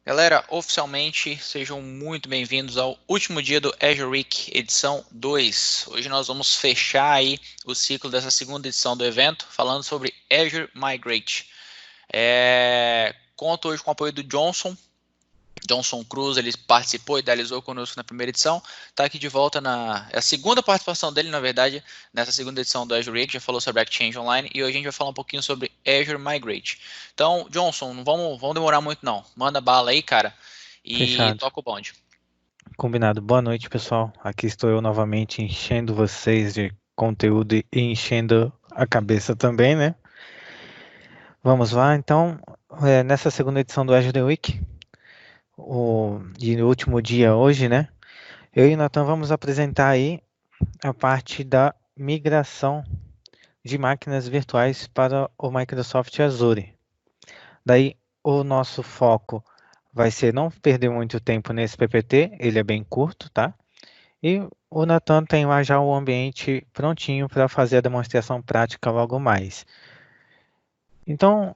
Galera, oficialmente sejam muito bem-vindos ao último dia do Azure Week, edição 2. Hoje nós vamos fechar aí o ciclo dessa segunda edição do evento, falando sobre Azure Migrate. Conto hoje com o apoio do Johnson Cruz, ele participou e idealizou conosco na primeira edição, está aqui de volta é a segunda participação dele, na verdade, nessa segunda edição do Azure Week, já falou sobre Exchange Online, e hoje a gente vai falar um pouquinho sobre Azure Migrate. Então, Johnson, não vamos demorar muito não, manda bala aí, cara, e Fechado. toca o bonde. Combinado. Boa noite, pessoal. Aqui estou eu novamente enchendo vocês de conteúdo e enchendo a cabeça também, né? Vamos lá, então, nessa segunda edição do Azure Week, e no último dia hoje, né? Eu e o Nathan vamos apresentar aí a parte da migração de máquinas virtuais para o Microsoft Azure. Daí, o nosso foco vai ser não perder muito tempo nesse PPT, ele é bem curto, tá? E o Nathan tem lá já o ambiente prontinho para fazer a demonstração prática logo mais. Então,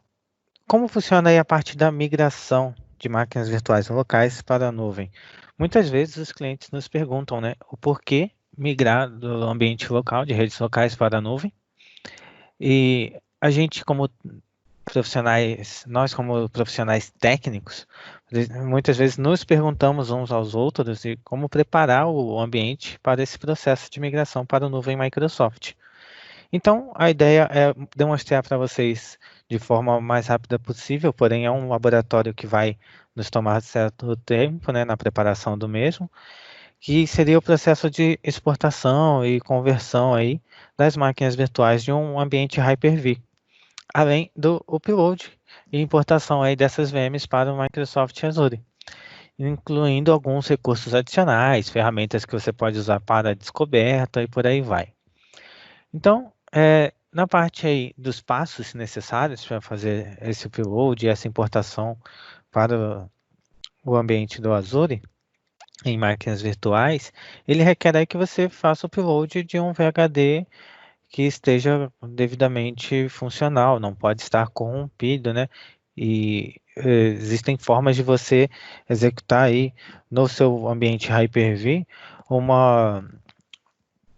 como funciona aí a parte da migração de máquinas virtuais locais para a nuvem? Muitas vezes os clientes nos perguntam, né, o porquê migrar do ambiente local, de redes locais para a nuvem. E a gente, como profissionais, nós como profissionais técnicos, muitas vezes nos perguntamos uns aos outros e como preparar o ambiente para esse processo de migração para o nuvem Microsoft. Então, a ideia é demonstrar para vocês de forma mais rápida possível, porém é um laboratório que vai nos tomar certo tempo, né, na preparação do mesmo, que seria o processo de exportação e conversão aí das máquinas virtuais de um ambiente Hyper-V, além do upload e importação aí dessas VMs para o Microsoft Azure, incluindo alguns recursos adicionais, ferramentas que você pode usar para descoberta e por aí vai. Então, na parte aí dos passos necessários para fazer esse upload e essa importação para o ambiente do Azure em máquinas virtuais, ele requer aí que você faça o upload de um VHD que esteja devidamente funcional, não pode estar corrompido, né? E existem formas de você executar aí no seu ambiente Hyper-V uma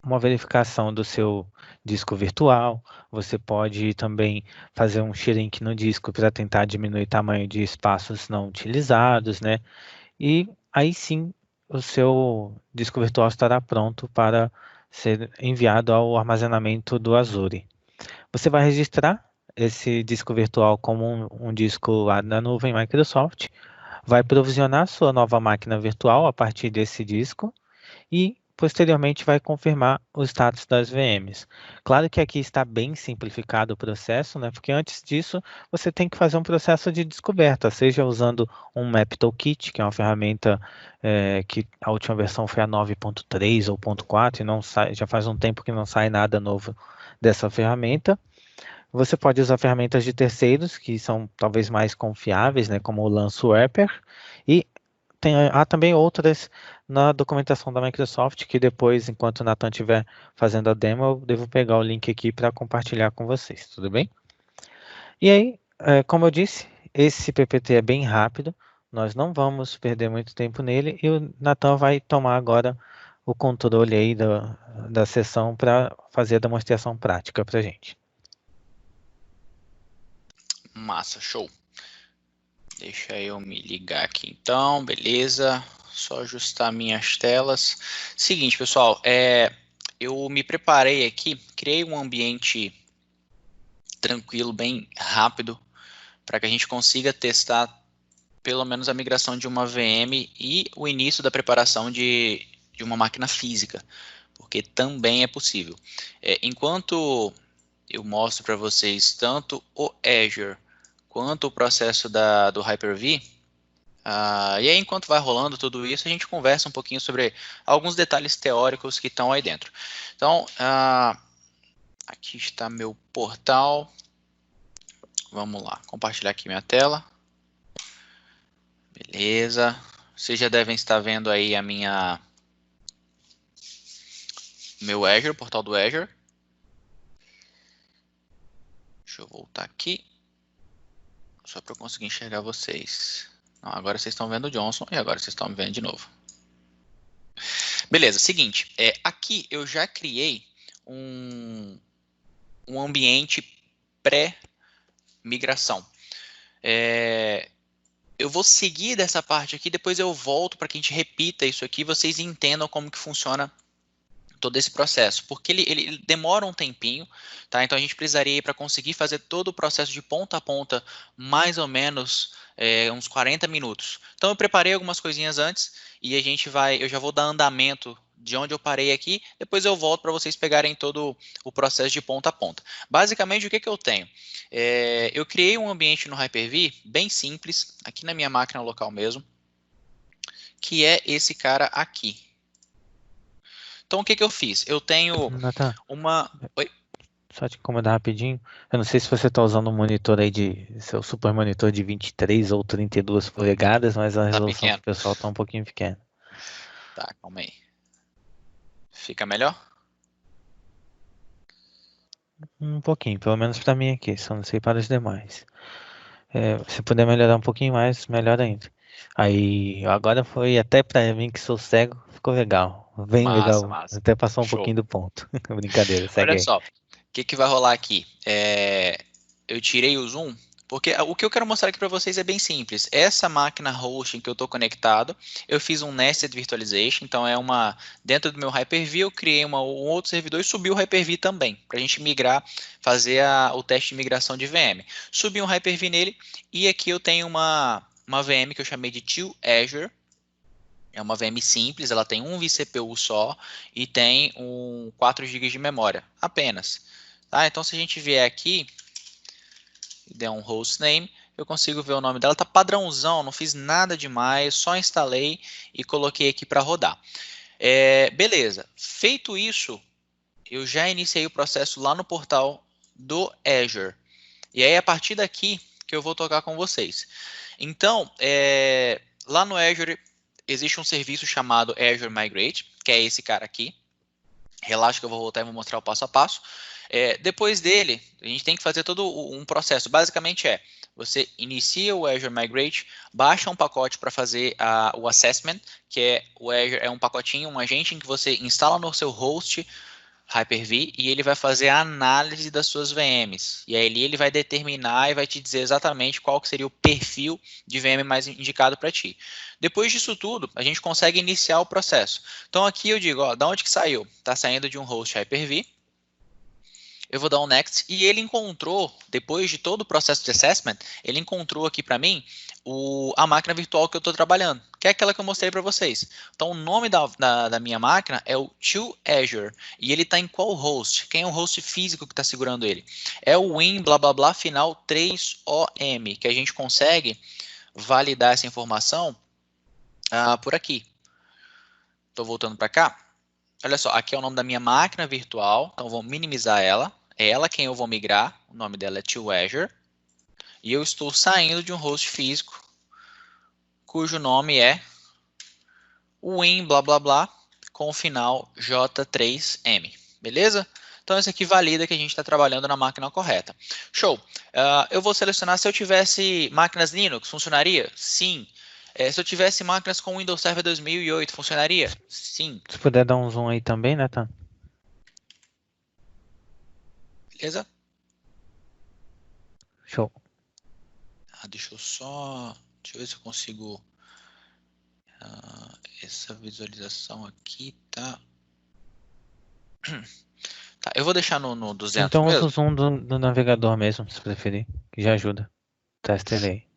uma verificação do seu disco virtual. Você pode também fazer um shrink no disco para tentar diminuir o tamanho de espaços não utilizados, né? E aí sim o seu disco virtual estará pronto para ser enviado ao armazenamento do Azure. Você vai registrar esse disco virtual como um disco lá na nuvem Microsoft, vai provisionar sua nova máquina virtual a partir desse disco e posteriormente vai confirmar o status das VMs. Claro que aqui está bem simplificado o processo, né? Porque antes disso você tem que fazer um processo de descoberta, seja usando um Map Toolkit, que é uma ferramenta que a última versão foi a 9.3 ou 0.4 e não sai, já faz um tempo que não sai nada novo dessa ferramenta. Você pode usar ferramentas de terceiros, que são talvez mais confiáveis, né, como o Lanswapper, e há também outras na documentação da Microsoft, que depois, enquanto o Nathan estiver fazendo a demo, eu devo pegar o link aqui para compartilhar com vocês, tudo bem? E aí, como eu disse, esse PPT é bem rápido, nós não vamos perder muito tempo nele, e o Nathan vai tomar agora o controle aí da sessão para fazer a demonstração prática para a gente. Massa, show. Deixa eu me ligar aqui então, beleza. Só ajustar minhas telas. Seguinte, pessoal, eu me preparei aqui, criei um ambiente tranquilo, bem rápido, para que a gente consiga testar pelo menos a migração de uma VM e o início da preparação de uma máquina física, porque também é possível. Enquanto eu mostro para vocês tanto o Azure quanto o processo do Hyper-V, e aí enquanto vai rolando tudo isso, a gente conversa um pouquinho sobre alguns detalhes teóricos que estão aí dentro. Então, aqui está meu portal. Vamos lá, compartilhar aqui minha tela. Beleza. Vocês já devem estar vendo aí meu Azure, o portal do Azure. Deixa eu voltar aqui, só para eu conseguir enxergar vocês. Não, agora vocês estão vendo o Johnson e agora vocês estão me vendo de novo. Beleza, seguinte, aqui eu já criei um ambiente pré-migração. Eu vou seguir dessa parte aqui, depois eu volto para que a gente repita isso aqui, vocês entendam como que funciona todo esse processo, porque ele demora um tempinho, tá? Então a gente precisaria, para conseguir fazer todo o processo de ponta a ponta, mais ou menos uns 40 minutos. Então eu preparei algumas coisinhas antes e a gente eu já vou dar andamento de onde eu parei aqui, depois eu volto para vocês pegarem todo o processo de ponta a ponta. Basicamente, o que eu tenho? Eu criei um ambiente no Hyper-V, bem simples, aqui na minha máquina local mesmo, que é esse cara aqui. Então, o que eu fiz? Eu tenho Nathan, uma... Oi? só te incomodar rapidinho. Eu não sei se você está usando um monitor aí seu super monitor de 23 ou 32 polegadas, mas a resolução pequeno. do pessoal está um pouquinho pequena. Tá, calma aí. Fica melhor? Um pouquinho, pelo menos para mim aqui, só não sei para os demais. Se puder melhorar um pouquinho mais, melhor ainda. Aí, agora foi até para mim que sou cego, ficou legal. Bem Massa, legal. massa. Até passou um Show. pouquinho do ponto. Brincadeira, segue Olha aí. só, o que vai rolar aqui? Eu tirei o zoom, porque o que eu quero mostrar aqui para vocês é bem simples. Essa máquina hosting que eu estou conectado, eu fiz um nested virtualization, então dentro do meu Hyper-V eu criei um outro servidor e subi o Hyper-V também, para a gente migrar, fazer o teste de migração de VM. Subi um Hyper-V nele e aqui eu tenho uma VM que eu chamei de To Azure. É uma VM simples, ela tem um vCPU só e tem 4 GB de memória, apenas. Tá? Então, se a gente vier aqui e der um hostname, eu consigo ver o nome dela. Está padrãozão, não fiz nada demais, só instalei e coloquei aqui para rodar. Beleza, feito isso, eu já iniciei o processo lá no portal do Azure. E aí, a partir daqui, que eu vou tocar com vocês. Então, lá no Azure, existe um serviço chamado Azure Migrate, que é esse cara aqui. Relaxa que eu vou voltar e vou mostrar o passo a passo. Depois dele, a gente tem que fazer todo um processo. Basicamente você inicia o Azure Migrate, baixa um pacote para fazer o assessment, que o Azure é um pacotinho, um agente em que você instala no seu host Hyper-V e ele vai fazer a análise das suas VMs. E aí ele vai determinar e vai te dizer exatamente qual que seria o perfil de VM mais indicado para ti. Depois disso tudo, a gente consegue iniciar o processo. Então aqui eu digo, da onde que saiu? Está saindo de um host Hyper-V. Eu vou dar um next e ele encontrou, depois de todo o processo de assessment, ele encontrou aqui para mim a máquina virtual que eu estou trabalhando, que é aquela que eu mostrei para vocês. Então o nome da minha máquina é o To Azure e ele está em qual host? Quem é o host físico que está segurando ele? É o win blá blá blá final 3OM, que a gente consegue validar essa informação por aqui. Estou voltando para cá. Olha só, aqui é o nome da minha máquina virtual, então vou minimizar ela. É ela quem eu vou migrar, o nome dela é To Azure. E eu estou saindo de um host físico, cujo nome é win blá blá blá, com o final J3M. Beleza? Então esse aqui valida que a gente está trabalhando na máquina correta. Show! Eu vou selecionar se eu tivesse máquinas Linux, funcionaria? Sim. Se eu tivesse máquinas com Windows Server 2008, funcionaria? Sim. Se puder dar um zoom aí também, Nathan. Beleza? Show. Deixa eu ver se eu consigo... essa visualização aqui tá... Tá, eu vou deixar no 200 Então usa mesmo. o zoom do navegador mesmo, se preferir, que já ajuda. Testa ele aí.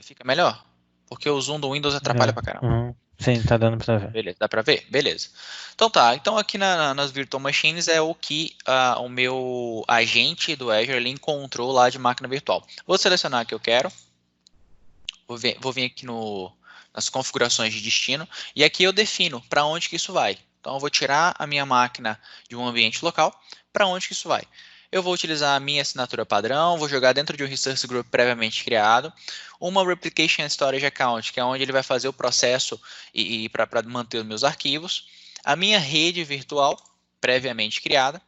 Fica melhor? Porque o zoom do Windows atrapalha pra caramba. Sim, tá dando pra ver. Beleza, dá pra ver? Beleza. Então tá, então aqui nas Virtual Machines é o que o meu agente do Azure ele encontrou lá de máquina virtual. Vou selecionar o que eu quero. Vou vir aqui nas configurações de destino. E aqui eu defino para onde que isso vai. Então eu vou tirar a minha máquina de um ambiente local. Para onde que isso vai? Eu vou utilizar a minha assinatura padrão, vou jogar dentro de um Resource Group previamente criado, uma Replication Storage Account, que é onde ele vai fazer o processo para manter os meus arquivos, a minha rede virtual previamente criada,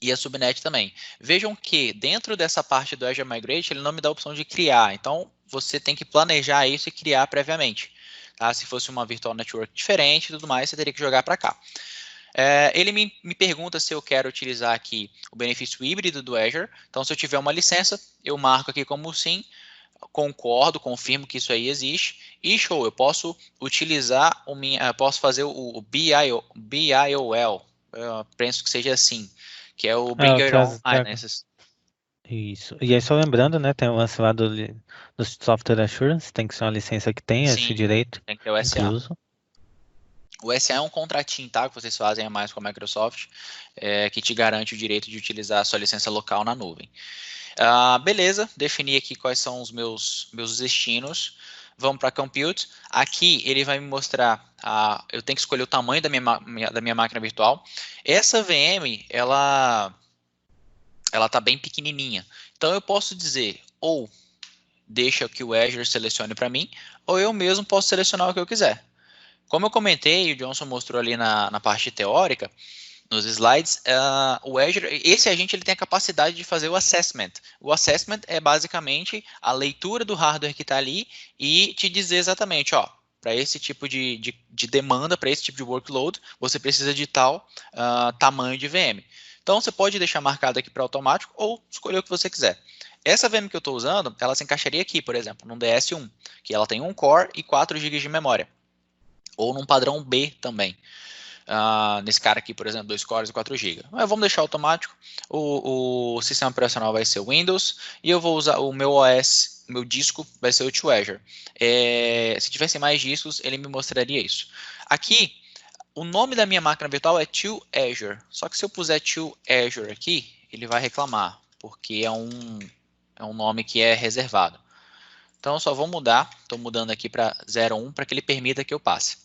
e a subnet também. Vejam que dentro dessa parte do Azure Migrate, ele não me dá a opção de criar, então você tem que planejar isso e criar previamente. Tá? Se fosse uma virtual network diferente e tudo mais, você teria que jogar para cá. Ele me pergunta se eu quero utilizar aqui o benefício híbrido do Azure, então se eu tiver uma licença, eu marco aqui como sim, concordo, confirmo que isso aí existe, e show, eu posso utilizar posso fazer o BIOL, eu penso que seja assim, que é o Bring O Your Own Licenses. Isso. E aí, só lembrando, né, tem o lance lá do Software Assurance, tem que ser uma licença que tenha esse Sim, direito tem que ter o SA. incluso. O SA é um contratinho, tá, que vocês fazem a mais com a Microsoft, que te garante o direito de utilizar a sua licença local na nuvem. Beleza, defini aqui quais são os meus destinos. Vamos para Compute. Aqui ele vai me mostrar, eu tenho que escolher o tamanho da minha máquina virtual. Essa VM, ela está bem pequenininha. Então eu posso dizer, ou deixa que o Azure selecione para mim, ou eu mesmo posso selecionar o que eu quiser. Como eu comentei, o Johnson mostrou ali na parte teórica, nos slides, o Azure, esse agente ele tem a capacidade de fazer o assessment. O assessment é basicamente a leitura do hardware que está ali e te dizer exatamente, ó, para esse tipo de demanda, para esse tipo de workload, você precisa de tal tamanho de VM. Então, você pode deixar marcado aqui para automático ou escolher o que você quiser. Essa VM que eu estou usando, ela se encaixaria aqui, por exemplo, num DS1, que ela tem 1 core e 4 GB de memória. Ou num padrão B também. Nesse cara aqui, por exemplo, 2 cores e 4 GB. Mas vamos deixar automático. O sistema operacional vai ser o Windows e eu vou usar o meu OS, meu disco vai ser o To Azure. Se tivessem mais discos, ele me mostraria isso. Aqui, o nome da minha máquina virtual é To Azure. Só que se eu puser To Azure aqui, ele vai reclamar, porque é um nome que é reservado. Então, eu só vou mudar. Estou mudando aqui para 01 para que ele permita que eu passe.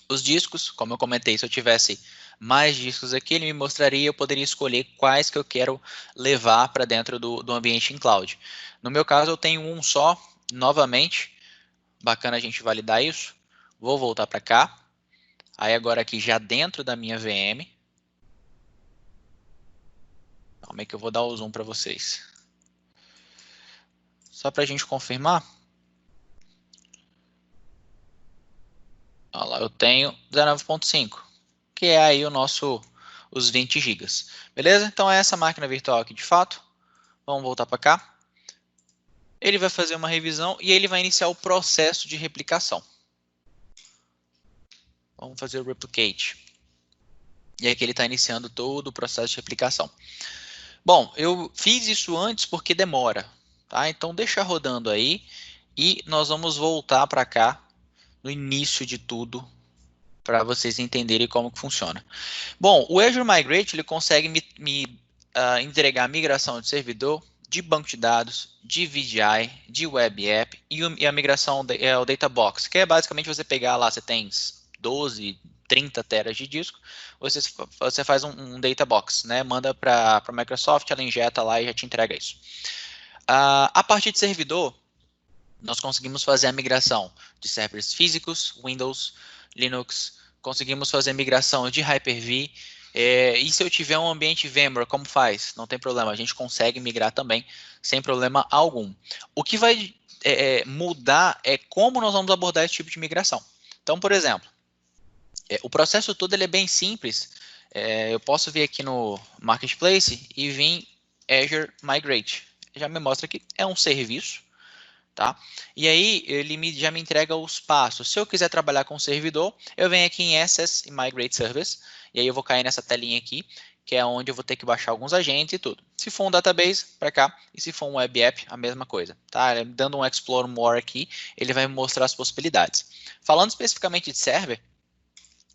Os discos, como eu comentei, se eu tivesse mais discos aqui, ele me mostraria, eu poderia escolher quais que eu quero levar para dentro do ambiente em cloud. No meu caso, eu tenho um só, novamente, bacana a gente validar isso. Vou voltar para cá. Aí agora aqui já dentro da minha VM. Calma aí que eu vou dar o zoom para vocês. Só para a gente confirmar. Olha lá, eu tenho 19.5, que é aí os 20 GB. Beleza? Então é essa máquina virtual aqui de fato. Vamos voltar para cá. Ele vai fazer uma revisão e ele vai iniciar o processo de replicação. Vamos fazer o replicate. E aqui ele está iniciando todo o processo de replicação. Bom, eu fiz isso antes porque demora. Tá? Então deixa rodando aí e nós vamos voltar para cá no início de tudo para vocês entenderem como que funciona. Bom, o Azure Migrate ele consegue me entregar a migração de servidor, de banco de dados, de VDI, de web app e a migração o Data Box, que é basicamente você pegar lá, você tem 12, 30 teras de disco, você faz um Data Box, né? Manda para a Microsoft, ela injeta lá e já te entrega isso. A parte de servidor, nós conseguimos fazer a migração de servers físicos, Windows, Linux, conseguimos fazer a migração de Hyper-V, e se eu tiver um ambiente VMware, como faz? Não tem problema, a gente consegue migrar também, sem problema algum. O que vai mudar é como nós vamos abordar esse tipo de migração. Então, por exemplo, o processo todo ele é bem simples. Eu posso vir aqui no Marketplace e vir Azure Migrate. Já me mostra que é um serviço. Tá? E aí ele já me entrega os passos. Se eu quiser trabalhar com servidor, eu venho aqui em Access e Migrate Service, e aí eu vou cair nessa telinha aqui, que é onde eu vou ter que baixar alguns agentes e tudo. Se for um database, para cá, e se for um web app, a mesma coisa. Tá? Dando um Explore More aqui, ele vai me mostrar as possibilidades. Falando especificamente de server,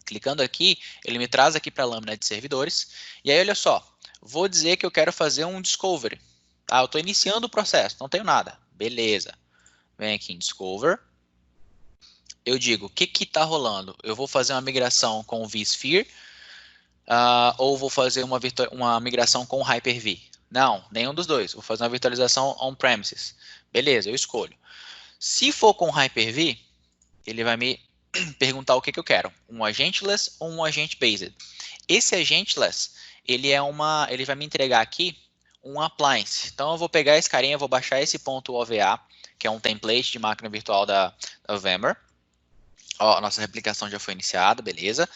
clicando aqui, ele me traz aqui para a lâmina de servidores, e aí olha só, vou dizer que eu quero fazer um Discovery. Tá? Eu estou iniciando o processo, não tenho nada. Beleza. Vem aqui em Discover. Eu digo, o que está rolando? Eu vou fazer uma migração com o vSphere ou vou fazer uma migração com o Hyper-V? Não, nenhum dos dois. Vou fazer uma virtualização on-premises. Beleza, eu escolho. Se for com Hyper-V, ele vai me perguntar o que eu quero. Um agentless ou um agent-based? Esse agentless, ele vai me entregar aqui um appliance. Então eu vou pegar esse carinha, vou baixar esse ponto OVA, que é um template de máquina virtual da VMware. Ó, nossa replicação já foi iniciada, beleza.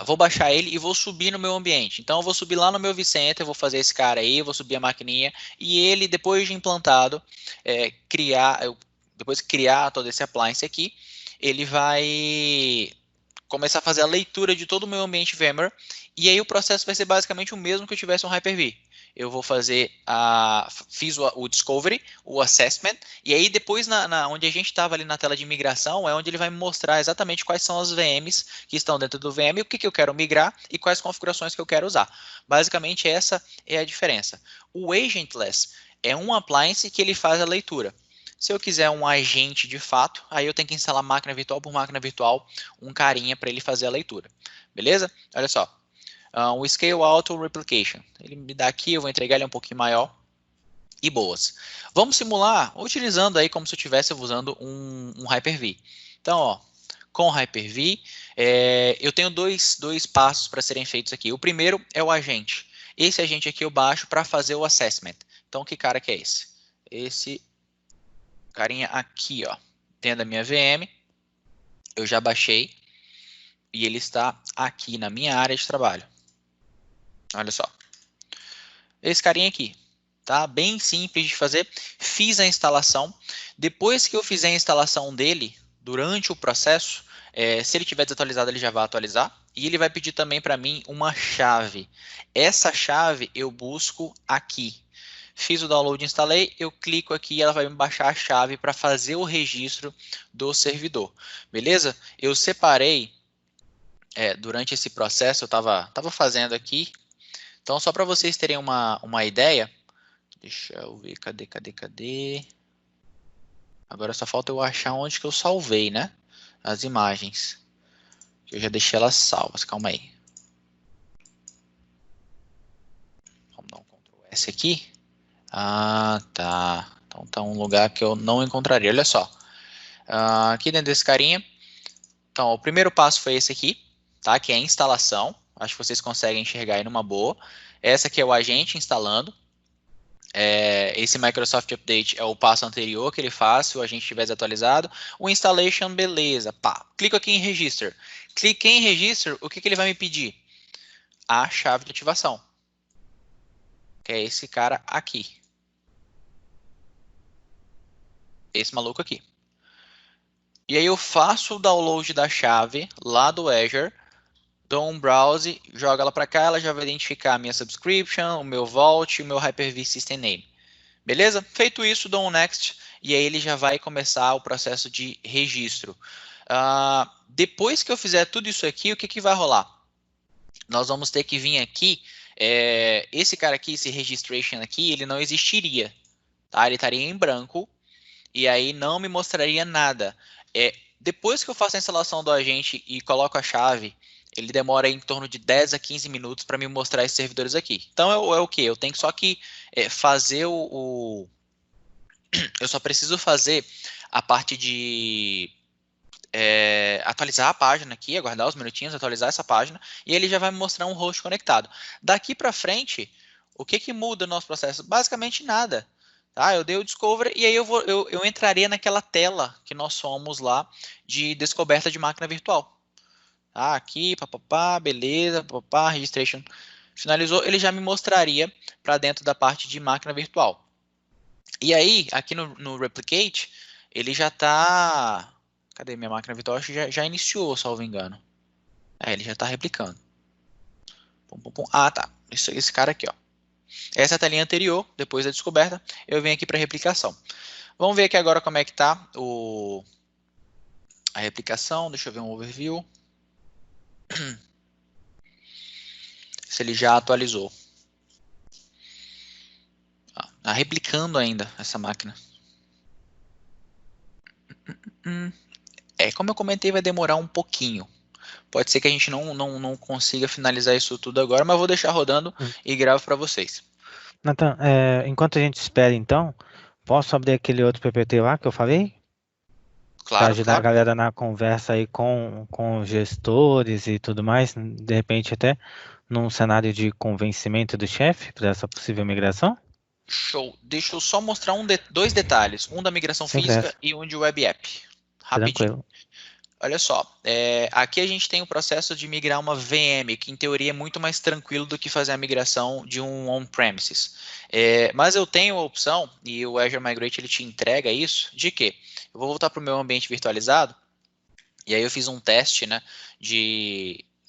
Vou baixar ele e vou subir no meu ambiente. Então eu vou subir lá no meu vCenter, eu vou fazer esse cara aí, vou subir a maquininha, e ele, depois de implantado, depois de criar todo esse appliance aqui, ele vai começar a fazer a leitura de todo o meu ambiente VMware, e aí o processo vai ser basicamente o mesmo que eu tivesse um Hyper-V. Eu vou fazer fiz o discovery, o assessment, e aí depois onde a gente estava ali na tela de migração, é onde ele vai me mostrar exatamente quais são as VMs que estão dentro do VM, o que eu quero migrar e quais configurações que eu quero usar. Basicamente essa é a diferença. O Agentless é um appliance que ele faz a leitura. Se eu quiser um agente de fato, aí eu tenho que instalar máquina virtual por máquina virtual, um carinha para ele fazer a leitura. Beleza? Olha só. O Scale Auto Replication. Ele me dá aqui, eu vou entregar ele um pouquinho maior. E boas. Vamos simular utilizando aí como se eu estivesse usando um Hyper-V. Então, ó, com o Hyper-V, eu tenho dois passos para serem feitos aqui. O primeiro é o agente. Esse agente aqui eu baixo para fazer o assessment. Então, que cara que é esse? Esse carinha aqui, ó, dentro da minha VM, eu já baixei e ele está aqui na minha área de trabalho. Olha só. Esse carinha aqui, tá? Bem simples de fazer. Fiz a instalação. Depois que eu fizer a instalação dele, durante o processo, se ele estiver desatualizado, ele já vai atualizar. E ele vai pedir também para mim uma chave. Essa chave eu busco aqui. Fiz o download e instalei, eu clico aqui e ela vai me baixar a chave para fazer o registro do servidor. Beleza? Eu separei, durante esse processo, eu estava fazendo aqui. Então, só para vocês terem uma ideia, deixa eu ver, cadê? Agora só falta eu achar onde que eu salvei, né? As imagens. Eu já deixei elas salvas, calma aí. Vamos dar um Ctrl S aqui. Ah, tá. Então tá um lugar que eu não encontraria. Olha só. Aqui dentro desse carinha. Então, o primeiro passo foi esse aqui, tá? Que é a instalação. Acho que vocês conseguem enxergar aí numa boa. Essa aqui é o agente instalando. Esse Microsoft Update é o passo anterior que ele faz, se o agente estiver desatualizado. O Installation, beleza. Pá. Clico aqui em Register. Cliquei em Register, o que ele vai me pedir? A chave de ativação. Que é esse cara aqui. Esse maluco aqui. E aí eu faço o download da chave lá do Azure, dou um browse, jogo ela para cá, ela já vai identificar a minha subscription, o meu Vault e o meu Hyper-V System Name. Beleza? Feito isso, dou um Next e aí ele já vai começar o processo de registro. Depois que eu fizer tudo isso aqui, o que vai rolar? Nós vamos ter que vir aqui, esse cara aqui, esse registration aqui, ele não existiria. Tá? Ele estaria em branco e aí não me mostraria nada. Depois que eu faço a instalação do agente e coloco a chave, ele demora em torno de 10 a 15 minutos para me mostrar esses servidores aqui. Então é o que? Eu tenho só que fazer eu só preciso fazer a parte de atualizar a página aqui, aguardar os minutinhos, atualizar essa página, e ele já vai me mostrar um host conectado. Daqui para frente, o que muda no nosso processo? Basicamente nada. Tá? Eu dei o discovery e aí eu entraria naquela tela que nós somos lá de descoberta de máquina virtual. Tá? Aqui, papapá, beleza, papapá, registration finalizou, ele já me mostraria para dentro da parte de máquina virtual. E aí, aqui no Replicate, ele já está... Cadê minha máquina virtual? Acho que já iniciou, salvo engano. Ele já está replicando. Pum, pum, pum. Ah, tá. Esse cara aqui, ó. Essa é a telinha anterior, depois da descoberta, eu venho aqui para replicação. Vamos ver aqui agora como é que está a replicação. Deixa eu ver um overview. Se ele já atualizou. Está replicando ainda essa máquina. Como eu comentei, vai demorar um pouquinho. Pode ser que a gente não consiga finalizar isso tudo agora, mas eu vou deixar rodando e gravo para vocês. Nathan, enquanto a gente espera então, posso abrir aquele outro PPT lá que eu falei? Claro, Para ajudar claro. a galera na conversa aí com os gestores e tudo mais, de repente até num cenário de convencimento do chefe para essa possível migração? Show. Deixa eu só mostrar dois detalhes. Um da migração Sem física pressa. e um de web app. Rapidinho. Tranquilo. Olha só, aqui a gente tem o processo de migrar uma VM, que em teoria é muito mais tranquilo do que fazer a migração de um on-premises. Mas eu tenho a opção, e o Azure Migrate ele te entrega isso, de que eu vou voltar para o meu ambiente virtualizado, e aí eu fiz um teste, né,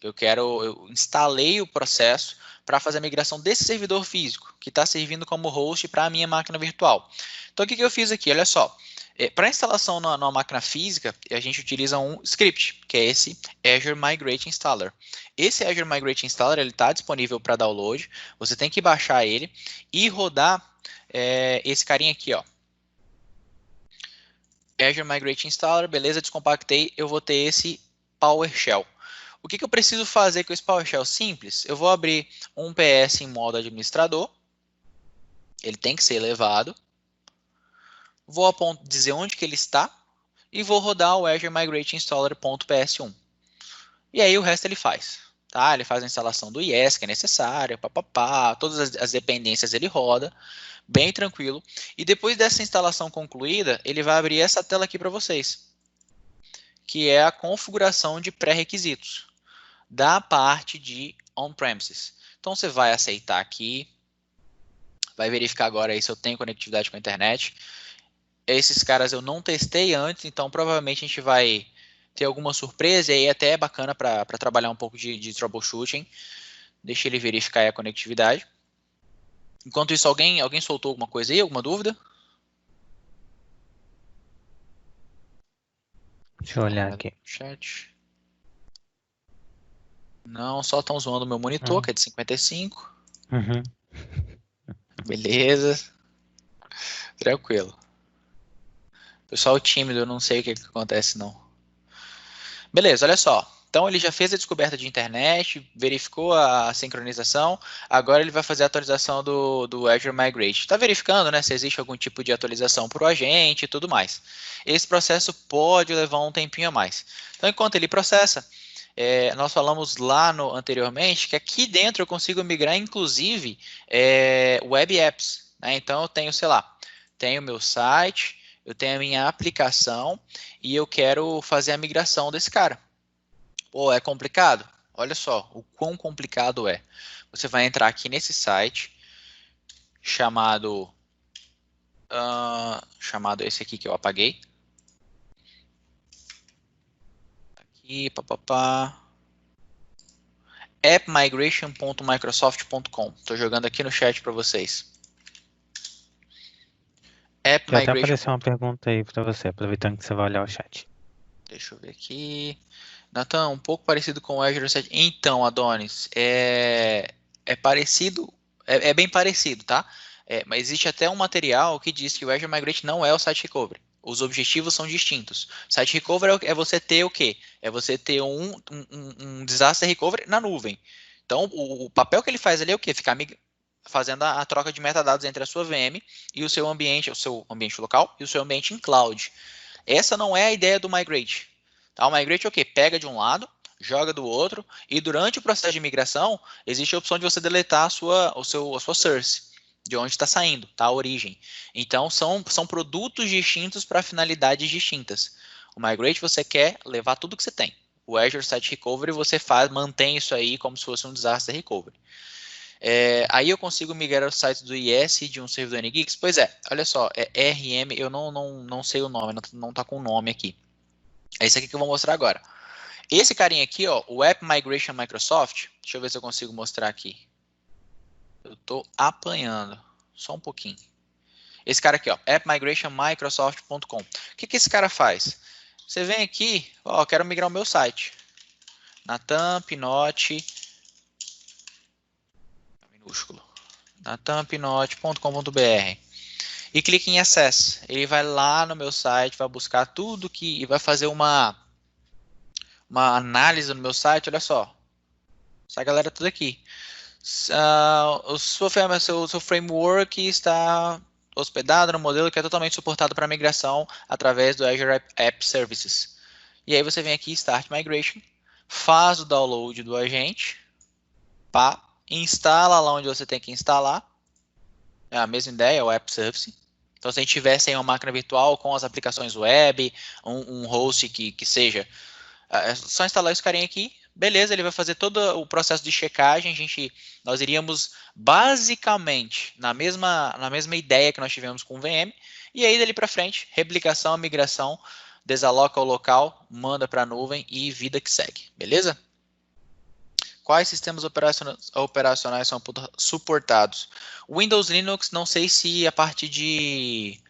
eu instalei o processo para fazer a migração desse servidor físico, que está servindo como host para a minha máquina virtual. Então o que eu fiz aqui? Olha só. Para instalação numa máquina física, a gente utiliza um script, que é esse Azure Migrate Installer. Esse Azure Migrate Installer está disponível para download, você tem que baixar ele e rodar esse carinha aqui, ó. Azure Migrate Installer, beleza, descompactei, eu vou ter esse PowerShell. O que eu preciso fazer com esse PowerShell? Simples, eu vou abrir um PS em modo administrador, ele tem que ser elevado, vou dizer onde que ele está e vou rodar o Azure Migrate Installer.ps1. E aí o resto ele faz. Tá? Ele faz a instalação do IS que é necessária, todas as dependências ele roda, bem tranquilo. E depois dessa instalação concluída, ele vai abrir essa tela aqui para vocês, que é a configuração de pré-requisitos da parte de on-premises. Então você vai aceitar aqui, vai verificar agora aí se eu tenho conectividade com a internet. Esses caras eu não testei antes, então provavelmente a gente vai ter alguma surpresa, e aí até é bacana para trabalhar um pouco de troubleshooting. Deixa ele verificar aí a conectividade. Enquanto isso, alguém soltou alguma coisa aí, alguma dúvida? Deixa eu olhar aqui. Chat. Não, só estão zoando o meu monitor, que é de 55. Uhum. Beleza. Tranquilo. Pessoal tímido, eu não sei o que acontece não. Beleza, olha só. Então ele já fez a descoberta de internet, verificou a sincronização, agora ele vai fazer a atualização do Azure Migrate. Está verificando, né, se existe algum tipo de atualização para o agente e tudo mais. Esse processo pode levar um tempinho a mais. Então enquanto ele processa, nós falamos lá anteriormente que aqui dentro eu consigo migrar inclusive web apps. Né? Então eu tenho, sei lá, tenho meu site, eu tenho a minha aplicação e eu quero fazer a migração desse cara. Pô, é complicado? Olha só o quão complicado é. Você vai entrar aqui nesse site chamado esse aqui que eu apaguei. Aqui, appmigration.microsoft.com. Estou jogando aqui no chat para vocês. Já até apareceu uma pergunta aí para você, aproveitando que você vai olhar o chat. Deixa eu ver aqui. Natan, um pouco parecido com o Azure 7. Então, Adonis, é parecido, é bem parecido, tá? Mas existe até um material que diz que o Azure Migrate não é o Site Recovery. Os objetivos são distintos. Site Recovery é você ter o quê? É você ter um Disaster Recovery na nuvem. Então, o papel que ele faz ali é o quê? Ficar fazendo a troca de metadados entre a sua VM e o seu ambiente local e o seu ambiente em cloud. Essa não é a ideia do Migrate. Tá? O Migrate é o quê? Pega de um lado, joga do outro, e durante o processo de migração, existe a opção de você deletar a sua source, de onde está saindo, tá? A origem. Então, são produtos distintos para finalidades distintas. O Migrate você quer levar tudo que você tem. O Azure Site Recovery você mantém isso aí como se fosse um Disaster Recovery. Aí eu consigo migrar os sites do IS de um servidor NGIX? Pois é, olha só, RM, eu não sei o nome, não está com o nome aqui. É isso aqui que eu vou mostrar agora. Esse carinha aqui, ó, o App Migration Microsoft, deixa eu ver se eu consigo mostrar aqui. Eu estou apanhando, só um pouquinho. Esse cara aqui, ó, appmigrationmicrosoft.com. O que esse cara faz? Você vem aqui, ó, quero migrar o meu site. Natan Pinotti, minúsculo, natanpinotti.com.br, e clique em Access. Ele vai lá no meu site, vai buscar tudo e vai fazer uma análise no meu site. Olha só, essa galera tudo aqui. O seu framework está hospedado no modelo que é totalmente suportado para migração através do Azure App Services. E aí você vem aqui, Start Migration, faz o download do agente, Pá, instala lá onde você tem que instalar. É a mesma ideia, o App Service. Então, se a gente tivesse aí uma máquina virtual com as aplicações web, um host que seja, é só instalar esse carinha aqui, beleza, ele vai fazer todo o processo de checagem, nós iríamos basicamente na mesma ideia que nós tivemos com o VM, e aí dali para frente, replicação, migração, desaloca o local, manda para a nuvem e vida que segue, beleza? Quais sistemas operacionais são suportados? Windows, Linux, não sei se a parte de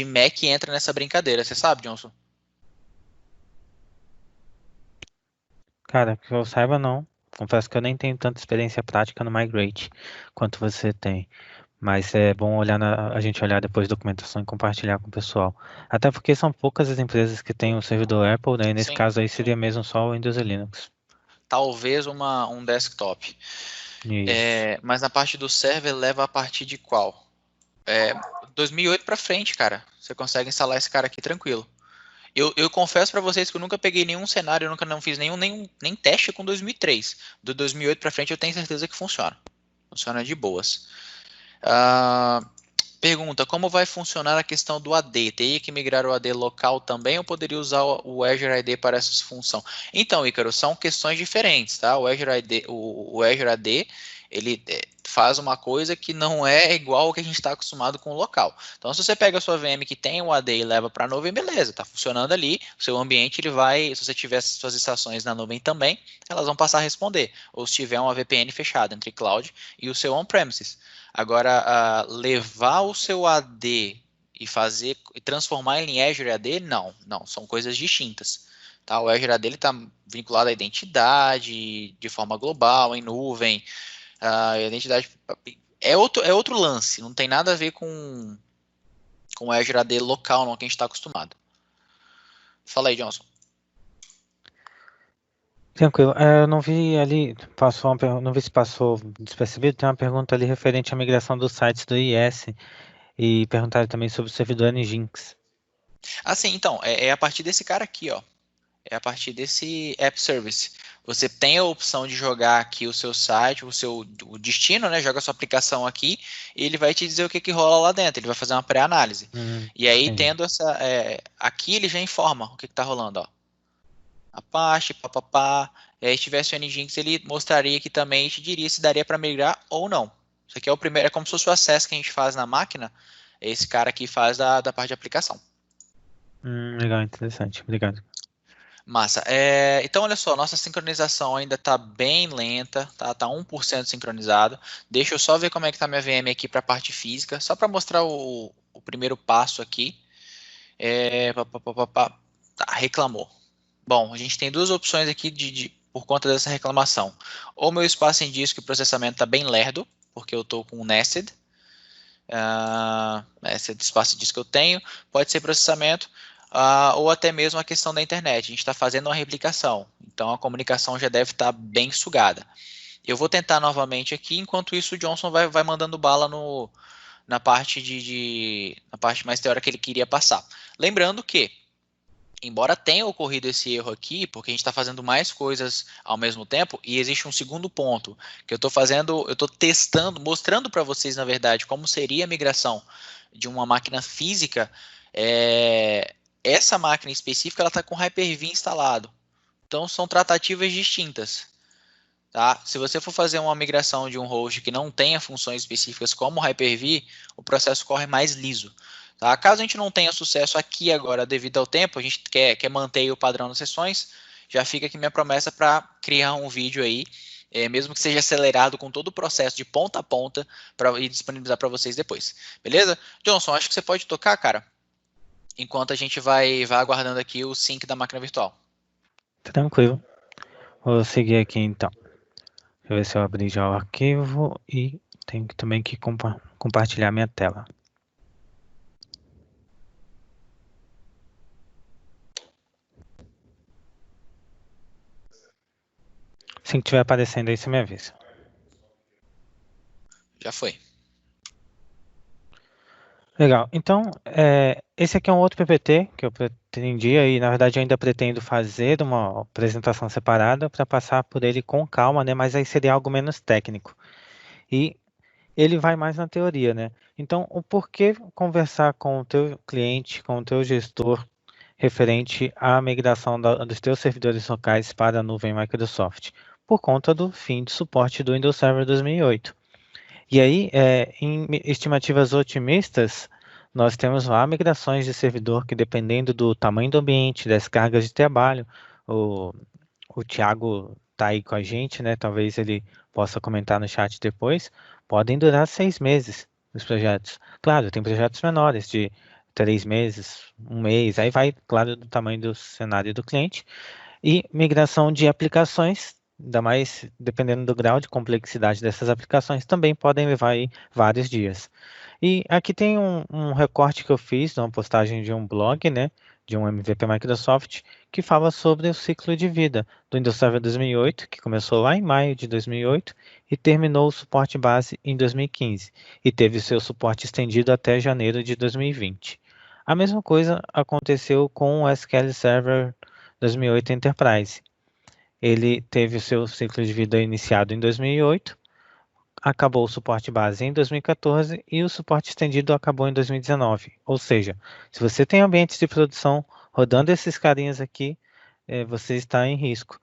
Mac entra nessa brincadeira. Você sabe, Johnson? Cara, que eu saiba não. Confesso que eu nem tenho tanta experiência prática no Migrate quanto você tem. Mas é bom a gente olhar depois a documentação e compartilhar com o pessoal. Até porque são poucas as empresas que têm o servidor Apple, né? E nesse Sim. caso aí seria mesmo só o Windows e Linux. Talvez um desktop. Isso. Mas na parte do server leva a partir de qual? 2008 para frente, cara. Você consegue instalar esse cara aqui tranquilo. Eu confesso para vocês que eu nunca peguei nenhum cenário, eu nunca não fiz nem teste com 2003. Do 2008 para frente eu tenho certeza que funciona. Funciona de boas. Ah, pergunta, como vai funcionar a questão do AD? Teria que migrar o AD local também ou poderia usar o Azure AD para essa função? Então, Ícaro, são questões diferentes, tá? O Azure AD, o Azure AD, ele faz uma coisa que não é igual ao que a gente está acostumado com o local. Então, se você pega a sua VM que tem o AD e leva para a nuvem, beleza, está funcionando ali, o seu ambiente ele vai, se você tiver suas estações na nuvem também, elas vão passar a responder. Ou se tiver uma VPN fechada entre cloud e o seu on-premises. Agora, levar o seu AD e transformar ele em Azure AD, não, são coisas distintas. Tá? O Azure AD está vinculado à identidade de forma global, em nuvem, a identidade é outro lance, não tem nada a ver com o Azure AD local, não, que a gente está acostumado. Fala aí, Johnson. Tranquilo. Eu não vi ali, não vi se passou despercebido, tem uma pergunta ali referente à migração dos sites do IS e perguntaram também sobre o servidor Nginx. Assim, então, é a partir desse cara aqui, ó. É a partir desse App Service. Você tem a opção de jogar aqui o seu site, o destino, né? Joga a sua aplicação aqui e ele vai te dizer o que que rola lá dentro. Ele vai fazer uma pré-análise. E aí, Entendi. tendo essa. Aqui ele já informa o que está rolando, ó. Apache, papapá. E aí, se tivesse o Nginx, ele mostraria aqui também e te diria se daria para migrar ou não. Isso aqui é o primeiro, é como se fosse o acesso que a gente faz na máquina. Esse cara aqui faz da parte de aplicação. Legal, interessante. Obrigado. Massa. Então, olha só, nossa sincronização ainda está bem lenta, tá 1% sincronizado. Deixa eu só ver como é que tá minha VM aqui para a parte física, só para mostrar o primeiro passo aqui. Tá, reclamou. Bom, a gente tem duas opções aqui por conta dessa reclamação. Ou meu espaço em disco e processamento está bem lerdo, porque eu estou com o Nested. Esse espaço de disco que eu tenho, pode ser processamento, ou até mesmo a questão da internet. A gente está fazendo uma replicação, então a comunicação já deve estar bem sugada. Eu vou tentar novamente aqui, enquanto isso o Johnson vai mandando bala na parte na parte mais teórica que ele queria passar. Lembrando que, embora tenha ocorrido esse erro aqui, porque a gente está fazendo mais coisas ao mesmo tempo, e existe um segundo ponto que eu estou testando, mostrando para vocês, na verdade, como seria a migração de uma máquina física. Essa máquina específica ela está com Hyper-V instalado. Então são tratativas distintas. Tá? Se você for fazer uma migração de um host que não tenha funções específicas como o Hyper-V, o processo corre mais liso. Tá? Caso a gente não tenha sucesso aqui agora devido ao tempo, a gente quer manter o padrão das sessões, já fica aqui minha promessa para criar um vídeo aí, mesmo que seja acelerado com todo o processo de ponta a ponta, para ir disponibilizar para vocês depois. Beleza? Johnson, acho que você pode tocar, cara, enquanto a gente vai aguardando aqui o sync da máquina virtual. Tranquilo. Vou seguir aqui então. Deixa eu ver se eu abri já o arquivo e tenho também que compartilhar minha tela. Assim que estiver aparecendo aí, você me avisa. Já foi. Legal. Então, esse aqui é um outro PPT que eu pretendia e, na verdade, eu ainda pretendo fazer uma apresentação separada para passar por ele com calma, né? Mas aí seria algo menos técnico. E ele vai mais na teoria, né? Então, o porquê conversar com o teu cliente, com o teu gestor, referente à migração dos teus servidores locais para a nuvem Microsoft? Por conta do fim de suporte do Windows Server 2008. E aí, em estimativas otimistas, nós temos lá migrações de servidor que, dependendo do tamanho do ambiente, das cargas de trabalho, o, o Thiago está aí com a gente, né? Talvez ele possa comentar no chat depois. Podem durar 6 meses os projetos. Claro, tem projetos menores, de 3 meses, um mês, aí vai, claro, do tamanho do cenário do cliente. E migração de aplicações, ainda mais dependendo do grau de complexidade dessas aplicações, também podem levar aí vários dias. E aqui tem um recorte que eu fiz, uma postagem de um blog, né, de um MVP Microsoft, que fala sobre o ciclo de vida do Windows Server 2008, que começou lá em maio de 2008 e terminou o suporte base em 2015, e teve seu suporte estendido até janeiro de 2020. A mesma coisa aconteceu com o SQL Server 2008 Enterprise. Ele teve o seu ciclo de vida iniciado em 2008, acabou o suporte base em 2014 e o suporte estendido acabou em 2019. Ou seja, se você tem ambientes de produção rodando esses carinhas aqui, você está em risco,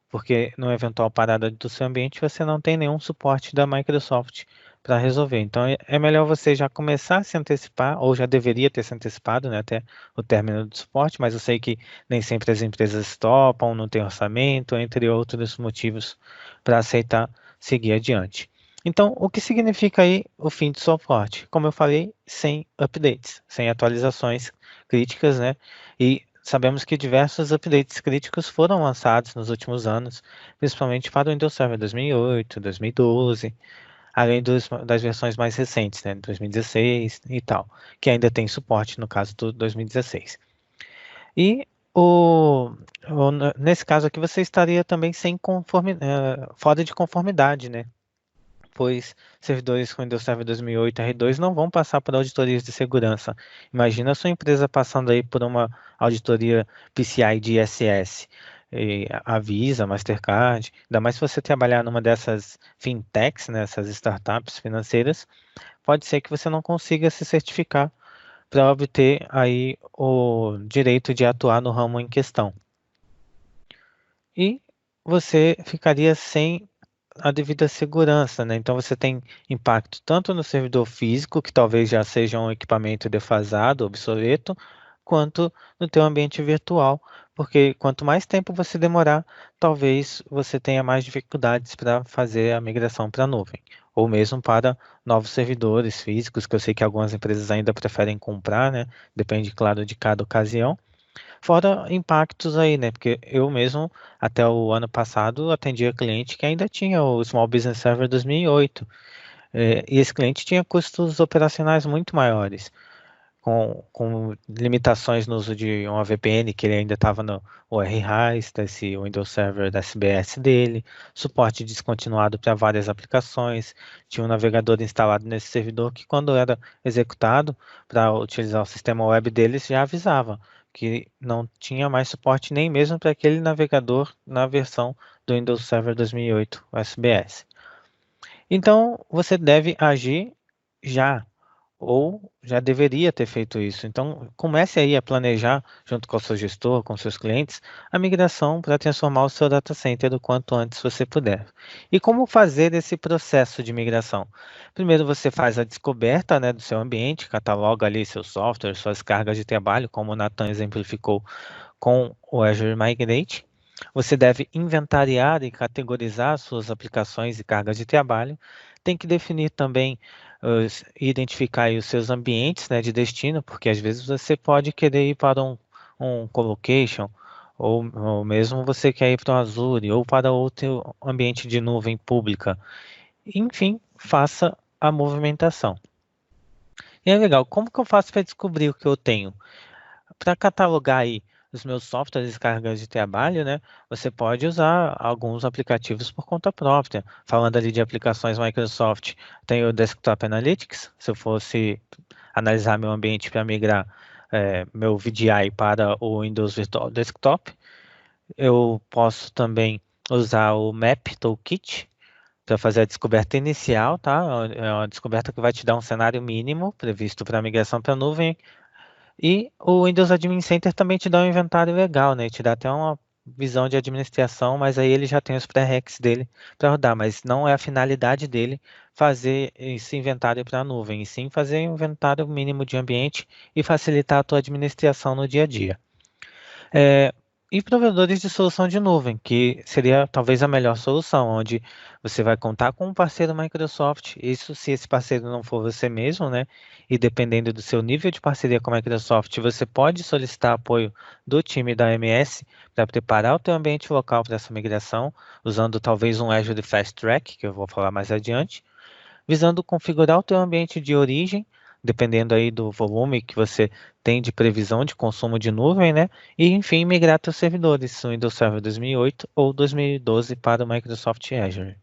porque no eventual parada do seu ambiente você não tem nenhum suporte da Microsoft para resolver. Então é melhor você já começar a se antecipar, ou já deveria ter se antecipado, né, até o término do suporte, mas eu sei que nem sempre as empresas topam, não tem orçamento, entre outros motivos para aceitar seguir adiante. Então, o que significa aí o fim do suporte? Como eu falei, sem updates, sem atualizações críticas, né? E sabemos que diversos updates críticos foram lançados nos últimos anos, principalmente para o Windows Server 2008, 2012, além das versões mais recentes, né, 2016 e tal, que ainda tem suporte no caso do 2016. E nesse caso aqui você estaria também fora de conformidade, né? Pois servidores com Windows Server 2008 R2 não vão passar por auditorias de segurança. Imagina a sua empresa passando aí por uma auditoria PCI DSS, a Visa, Mastercard, ainda mais se você trabalhar numa dessas fintechs, né, essas startups financeiras, pode ser que você não consiga se certificar para obter aí o direito de atuar no ramo em questão. E você ficaria sem a devida segurança, né? Então você tem impacto tanto no servidor físico, que talvez já seja um equipamento defasado, obsoleto, quanto no teu ambiente virtual, porque quanto mais tempo você demorar, talvez você tenha mais dificuldades para fazer a migração para a nuvem, ou mesmo para novos servidores físicos, que eu sei que algumas empresas ainda preferem comprar, né? Depende, claro, de cada ocasião. Fora impactos aí, né? Porque eu mesmo, até o ano passado, atendia cliente que ainda tinha o Small Business Server 2008. E esse cliente tinha custos operacionais muito maiores, com limitações no uso de uma VPN, que ele ainda estava no OR-RAIS, desse Windows Server da SBS dele, suporte descontinuado para várias aplicações, tinha um navegador instalado nesse servidor que, quando era executado para utilizar o sistema web deles, já avisava que não tinha mais suporte nem mesmo para aquele navegador na versão do Windows Server 2008 SBS. Então, você deve agir já, ou já deveria ter feito isso. Então, comece aí a planejar, junto com o seu gestor, com seus clientes, a migração para transformar o seu data center o quanto antes você puder. E como fazer esse processo de migração? Primeiro, você faz a descoberta, né, do seu ambiente, cataloga ali seu software, suas cargas de trabalho, como o Nathan exemplificou com o Azure Migrate. Você deve inventariar e categorizar suas aplicações e cargas de trabalho. Tem que definir também, identificar aí os seus ambientes, né, de destino, porque às vezes você pode querer ir para um colocation, ou mesmo você quer ir para o Azure, ou para outro ambiente de nuvem pública. Enfim, faça a movimentação. E é legal, como que eu faço para descobrir o que eu tenho? Para catalogar aí os meus softwares e cargas de trabalho, né, você pode usar alguns aplicativos por conta própria. Falando ali de aplicações Microsoft, tem o Desktop Analytics. Se eu fosse analisar meu ambiente para migrar meu VDI para o Windows Virtual Desktop, eu posso também usar o Map Toolkit para fazer a descoberta inicial, tá? É uma descoberta que vai te dar um cenário mínimo previsto para migração para a nuvem. E o Windows Admin Center também te dá um inventário legal, né? Te dá até uma visão de administração, mas aí ele já tem os pré-reqs dele para rodar, mas não é a finalidade dele fazer esse inventário para a nuvem, e sim fazer um inventário mínimo de ambiente e facilitar a tua administração no dia a dia. E provedores de solução de nuvem, que seria talvez a melhor solução, onde você vai contar com um parceiro Microsoft, isso se esse parceiro não for você mesmo, né? E dependendo do seu nível de parceria com a Microsoft, você pode solicitar apoio do time da AMS para preparar o teu ambiente local para essa migração, usando talvez um Azure Fast Track, que eu vou falar mais adiante, visando configurar o teu ambiente de origem, dependendo aí do volume que você tem de previsão de consumo de nuvem, né? E, enfim, migrar teus servidores, o Windows Server 2008 ou 2012 para o Microsoft Azure.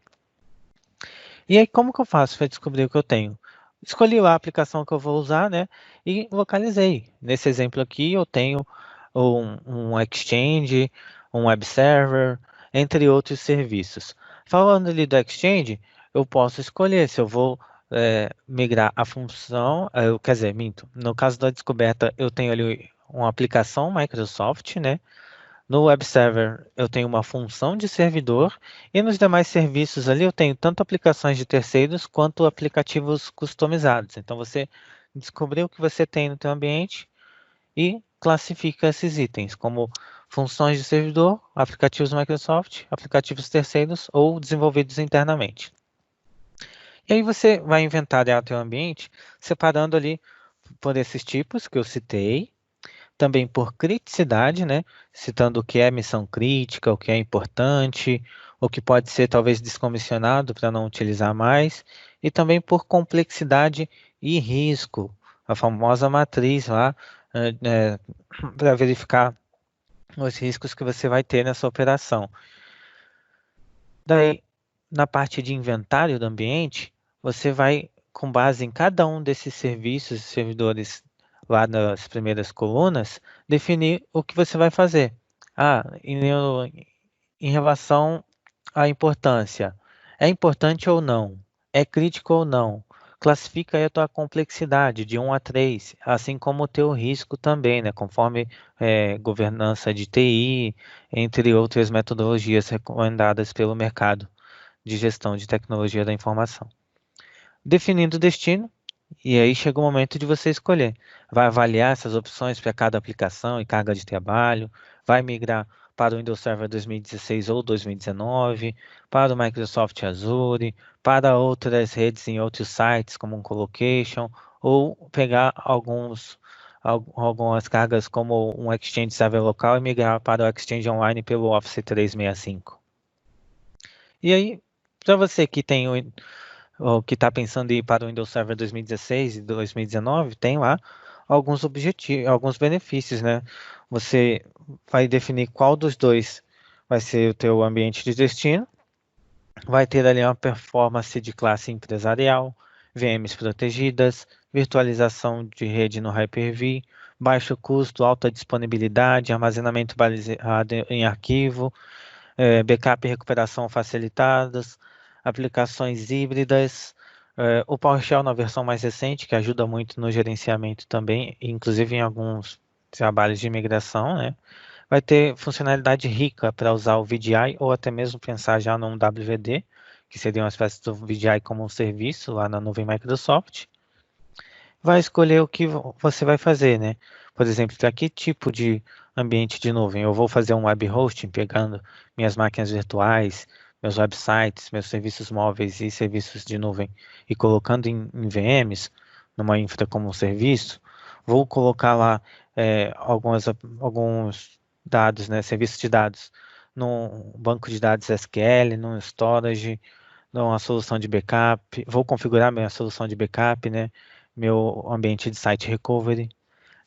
E aí, como que eu faço para descobrir o que eu tenho? Escolhi a aplicação que eu vou usar, né? E localizei. Nesse exemplo aqui, eu tenho um Exchange, um Web Server, entre outros serviços. Falando ali do Exchange, eu posso escolher se eu vou migrar a função, quer dizer, minto. No caso da descoberta, eu tenho ali uma aplicação Microsoft, né? No Web Server eu tenho uma função de servidor e nos demais serviços ali eu tenho tanto aplicações de terceiros quanto aplicativos customizados. Então você descobriu o que você tem no teu ambiente e classifica esses itens como funções de servidor, aplicativos Microsoft, aplicativos terceiros ou desenvolvidos internamente. E aí você vai inventariar o teu ambiente separando ali por esses tipos que eu citei, também por criticidade, né? Citando o que é missão crítica, o que é importante, o que pode ser talvez descomissionado para não utilizar mais, e também por complexidade e risco, a famosa matriz lá, para verificar os riscos que você vai ter nessa operação. Daí, na parte de inventário do ambiente, você vai, com base em cada um desses serviços e servidores lá nas primeiras colunas, definir o que você vai fazer. Em relação à importância, é importante ou não? É crítico ou não? Classifica aí a tua complexidade de 1 a 3, assim como o teu risco também, né? Conforme governança de TI, entre outras metodologias recomendadas pelo mercado de gestão de tecnologia da informação. Definindo o destino, e aí chega o momento de você escolher. Vai avaliar essas opções para cada aplicação e carga de trabalho, vai migrar para o Windows Server 2016 ou 2019, para o Microsoft Azure, para outras redes em outros sites, como um Colocation, ou pegar algumas cargas como um Exchange Server local e migrar para o Exchange Online pelo Office 365. E aí, para você que tem ou que está pensando em ir para o Windows Server 2016 e 2019, tem lá alguns objetivos, alguns benefícios, né? Você vai definir qual dos dois vai ser o teu ambiente de destino, vai ter ali uma performance de classe empresarial, VMs protegidas, virtualização de rede no Hyper-V, baixo custo, alta disponibilidade, armazenamento baseado em arquivo, backup e recuperação facilitadas, aplicações híbridas, o PowerShell na versão mais recente, que ajuda muito no gerenciamento também, inclusive em alguns trabalhos de migração, né? Vai ter funcionalidade rica para usar o VDI ou até mesmo pensar já num WVD, que seria uma espécie do VDI como um serviço lá na nuvem Microsoft. Vai escolher o que você vai fazer, né? Por exemplo, para que tipo de ambiente de nuvem? Eu vou fazer um web hosting pegando minhas máquinas virtuais, meus websites, meus serviços móveis e serviços de nuvem e colocando em VMs, numa infra como um serviço. Vou colocar lá alguns dados, né, serviços de dados, num banco de dados SQL, num storage, numa solução de backup. Vou configurar minha solução de backup, né? Meu ambiente de site recovery,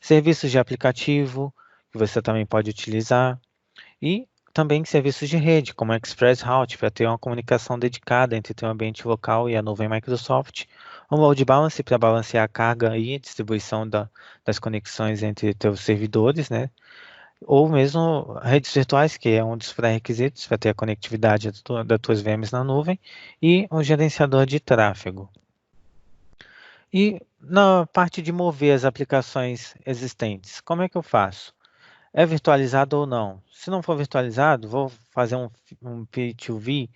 serviços de aplicativo, que você também pode utilizar. E também serviços de rede, como Express Route, para ter uma comunicação dedicada entre o teu ambiente local e a nuvem Microsoft. Um load balance para balancear a carga e a distribuição das conexões entre teus servidores, né? Ou mesmo redes virtuais, que é um dos pré-requisitos para ter a conectividade das tuas VMs na nuvem, e um gerenciador de tráfego. E na parte de mover as aplicações existentes, como é que eu faço? É virtualizado ou não? Se não for virtualizado, vou fazer um P2V,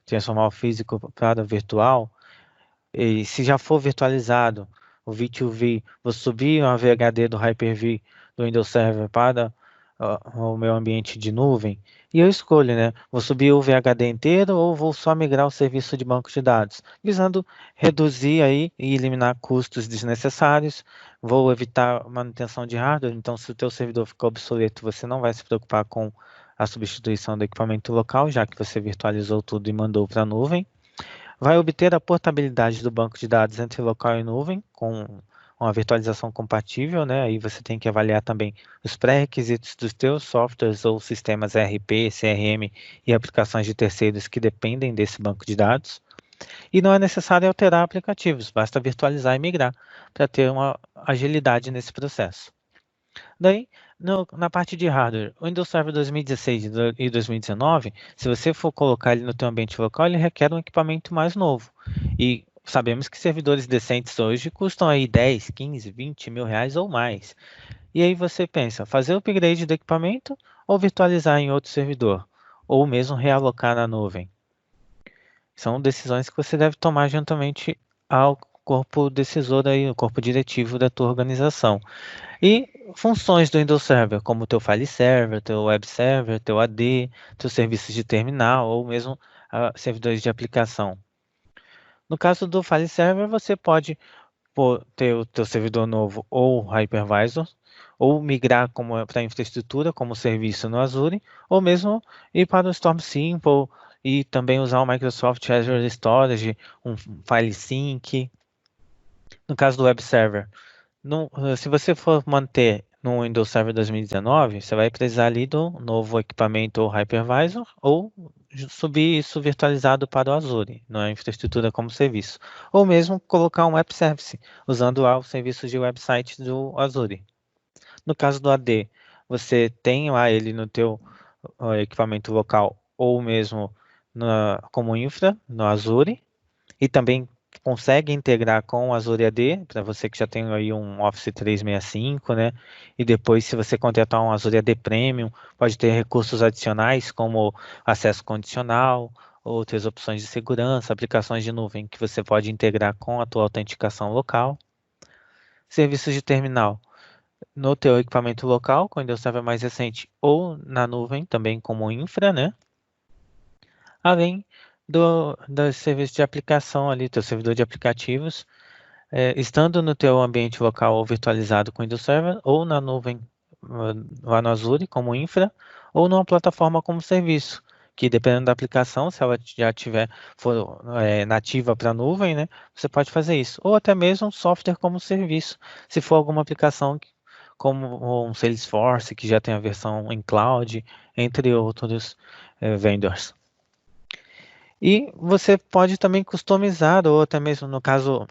transformar o físico para virtual. E se já for virtualizado, o V2V, vou subir uma VHD do Hyper-V do Windows Server para o meu ambiente de nuvem. E eu escolho, né? Vou subir o VHD inteiro ou vou só migrar o serviço de banco de dados, visando reduzir aí e eliminar custos desnecessários. Vou evitar manutenção de hardware, então se o teu servidor ficar obsoleto, você não vai se preocupar com a substituição do equipamento local, já que você virtualizou tudo e mandou para a nuvem. Vai obter a portabilidade do banco de dados entre local e nuvem, com uma virtualização compatível, né? Aí você tem que avaliar também os pré-requisitos dos teus softwares ou sistemas ERP, CRM e aplicações de terceiros que dependem desse banco de dados. E não é necessário alterar aplicativos, basta virtualizar e migrar para ter uma agilidade nesse processo. Daí, na parte de hardware, o Windows Server 2016 e 2019, se você for colocar ele no teu ambiente local, ele requer um equipamento mais novo. E sabemos que servidores decentes hoje custam aí 10, 15, 20 mil reais ou mais. E aí você pensa, fazer o upgrade do equipamento ou virtualizar em outro servidor? Ou mesmo realocar na nuvem? São decisões que você deve tomar juntamente ao corpo decisor aí, o corpo diretivo da tua organização. E funções do Windows Server, como o teu file server, teu web server, teu AD, teus serviços de terminal ou mesmo servidores de aplicação. No caso do file server, você pode ter o teu servidor novo ou hypervisor, ou migrar para a infraestrutura como serviço no Azure, ou mesmo ir para o Storm Simple e também usar o Microsoft Azure Storage, um file sync. No caso do web server, se você for manter no Windows Server 2019, você vai precisar ali do novo equipamento ou hypervisor ou subir isso virtualizado para o Azure, na infraestrutura como serviço. Ou mesmo colocar um web service, usando lá os serviços de website do Azure. No caso do AD, você tem lá ele no teu equipamento local ou mesmo como infra no Azure e também consegue integrar com o Azure AD, para você que já tem aí um Office 365, né? E depois, se você contratar um Azure AD Premium, pode ter recursos adicionais, como acesso condicional, outras opções de segurança, aplicações de nuvem que você pode integrar com a tua autenticação local. Serviços de terminal no teu equipamento local, com o Windows Server mais recente, ou na nuvem, também como infra, né? Além dos serviços de aplicação ali, teu servidor de aplicativos, estando no teu ambiente local ou virtualizado com Windows Server, ou na nuvem lá no Azure como infra, ou numa plataforma como serviço, que dependendo da aplicação, se ela já for nativa para a nuvem, né, você pode fazer isso. Ou até mesmo software como serviço, se for alguma aplicação como um Salesforce, que já tem a versão em cloud, entre outros vendors. E você pode também customizar, ou até mesmo no caso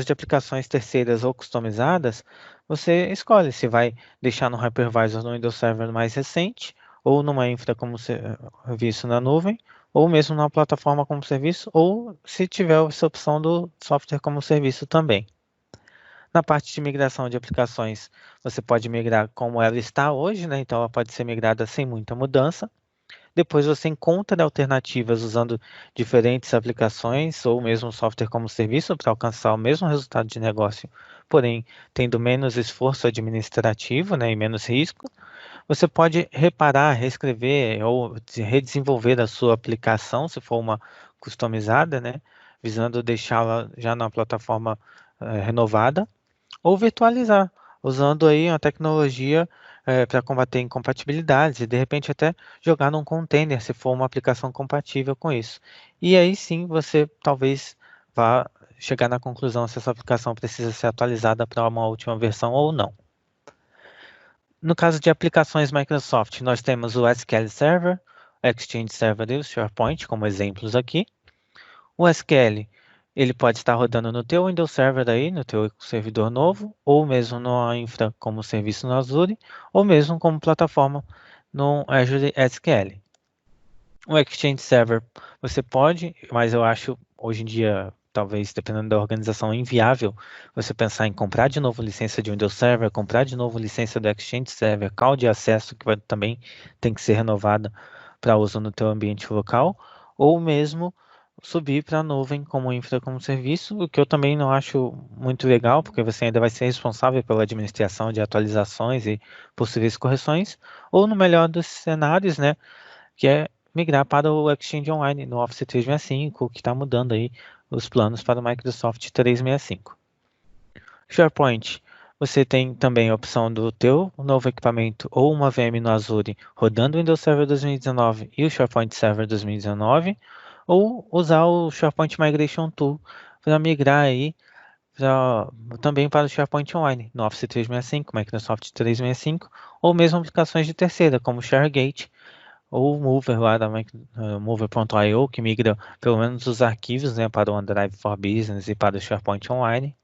de aplicações terceiras ou customizadas, você escolhe se vai deixar no hypervisor no Windows Server mais recente, ou numa infra como serviço na nuvem, ou mesmo numa plataforma como serviço, ou se tiver essa opção do software como serviço também. Na parte de migração de aplicações, você pode migrar como ela está hoje, né? Então ela pode ser migrada sem muita mudança. Depois você encontra alternativas usando diferentes aplicações ou mesmo software como serviço para alcançar o mesmo resultado de negócio, porém tendo menos esforço administrativo, né, e menos risco. Você pode reparar, reescrever ou redesenvolver a sua aplicação, se for uma customizada, né, visando deixá-la já na plataforma renovada, ou virtualizar, usando aí uma tecnologia para combater incompatibilidades e de repente até jogar num container se for uma aplicação compatível com isso. E aí sim você talvez vá chegar na conclusão se essa aplicação precisa ser atualizada para uma última versão ou não. No caso de aplicações Microsoft, nós temos o SQL Server, o Exchange Server e o SharePoint como exemplos aqui. O SQL, ele pode estar rodando no teu Windows Server aí, no teu servidor novo, ou mesmo no infra como serviço no Azure, ou mesmo como plataforma no Azure SQL. O Exchange Server você pode, mas eu acho hoje em dia, talvez dependendo da organização, inviável você pensar em comprar de novo licença de Windows Server, comprar de novo licença do Exchange Server, call de acesso que também tem que ser renovada para uso no teu ambiente local, ou mesmo subir para a nuvem como infra como serviço, o que eu também não acho muito legal, porque você ainda vai ser responsável pela administração de atualizações e possíveis correções, ou no melhor dos cenários, né, que é migrar para o Exchange Online no Office 365, que está mudando aí os planos para o Microsoft 365. SharePoint, você tem também a opção do teu novo equipamento ou uma VM no Azure rodando o Windows Server 2019 e o SharePoint Server 2019, ou usar o SharePoint Migration Tool para migrar aí também para o SharePoint Online no Office 365, Microsoft 365, ou mesmo aplicações de terceira, como ShareGate, ou o Mover lá da Mover.io, que migra pelo menos os arquivos, né, para o OneDrive for Business e para o SharePoint Online.